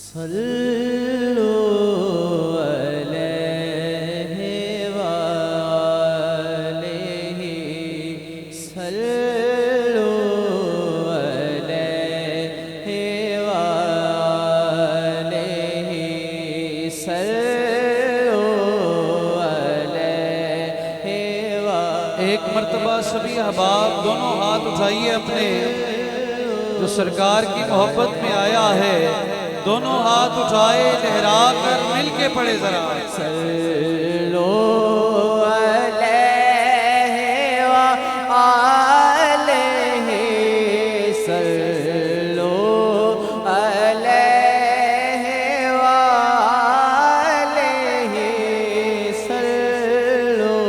صلو علیہ وآلہ صلو علیہ وآلہ صلو علیہ وآلہ۔ ایک مرتبہ سبھی احباب دونوں ہاتھ اٹھائیے اپنے، جو سرکار کی محبت میں آیا ہے دونوں ہاتھ اٹھائے لہرا کر مل کے پڑھے ذرا۔ صلو علیہ وآلہ صلو علیہ وآلہ صلو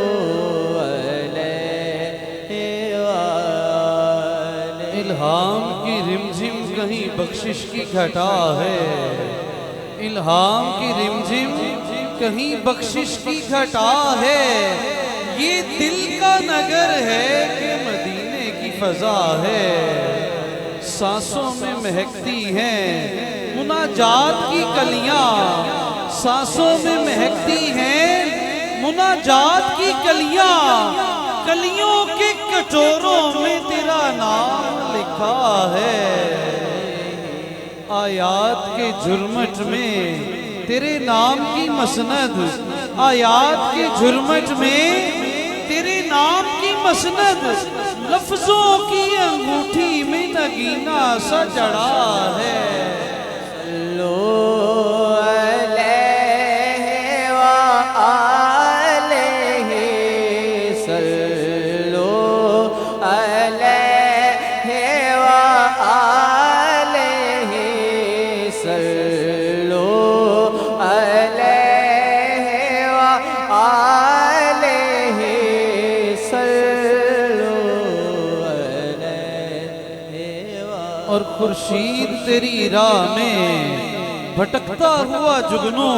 علیہ وآلہ۔ الہام کی رمجھم کہیں بخشش کی گھٹا ہے، الہام کی رمجھم کہیں بخشش کی گھٹا ہے، یہ دل کا نگر ہے کہ مدینے کی فضا ہے، سانسوں میں مہکتی ہیں مناجات کی کلیاں، سانسوں میں مہکتی ہیں مناجات کی کلیاں، کلیوں کے کٹوروں میں تیرا نام لکھا ہے، آیات کے جھرمٹ میں تیرے نام کی مسند، آیات کے جھرمٹ میں تیرے نام کی مسند، لفظوں کی انگوٹھی میں نگینہ سا جڑا ہے۔ صلو علیہ وآلہ صلو علیہ وآلہ صلو علیہ وآلہ صلو علیہ وآلہ۔ اور خورشید تیری راہ میں بھٹکتا ہوا جگنو،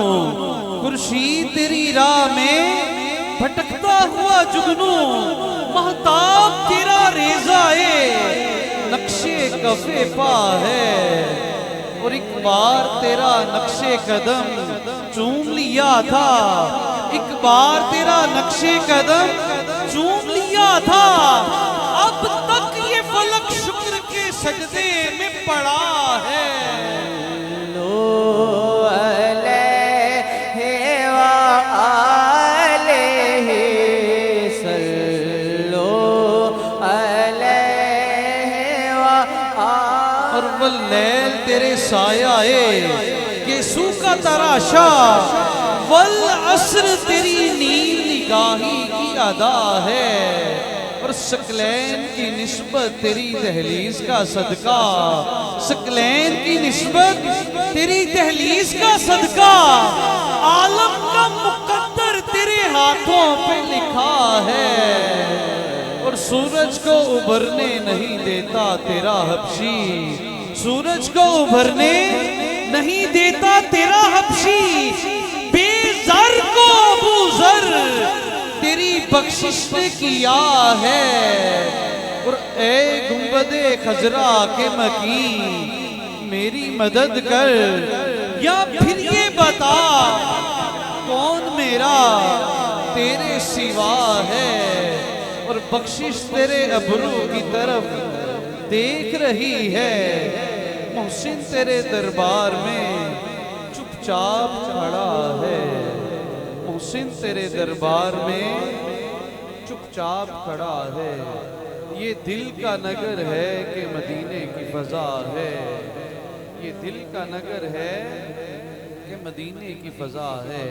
خورشید تیری راہ میں بھٹکتا ہوا جگنو، مہتاب تیرا ریزائے نقشے کفے پا ہے، اور ایک بار تیرا نقشے قدم چوم لیا تھا، ایک بار تیرا نقشے قدم چوم لیا تھا، اب تک یہ فلک شکر کے سجدے میں پڑا ہے۔ صلو علیہ وآلہ صلو علیہ وآلہ۔ اور واللیل تیرے سایہ گیسو کا تراشا، والعصر تیری نیل نگاہی کی ادا ہے، اور ثقلین کی نسبت تیری دہلیز کا صدقہ، ثقلین کی نسبت تیری دہلیز کا صدقہ، عالم کا مقدر تیرے ہاتھوں پہ لکھا ہے، اور سورج کو ابھرنے نہیں دیتا تیرا حبشی، سورج کو ابھرنے نہیں دیتا تیرا حبشی، بے زر کو ابو زر تیری بخشش نے کیا ہے، اور اے گنبد خضرا کے مکین میری مدد کر، یا پھر یہ بتا کون میرا تیرے سوا ہے، اور بخشش تیرے ابرو کی طرف دیکھ رہی ہے، محسن تیرے دربار میں چپ چاپ کھڑا ہے، محسن تیرے دربار میں چپ چاپ کھڑا ہے، یہ دل کا نگر ہے کہ مدینے کی فضا ہے، یہ دل کا نگر ہے کہ مدینے کی فضا ہے۔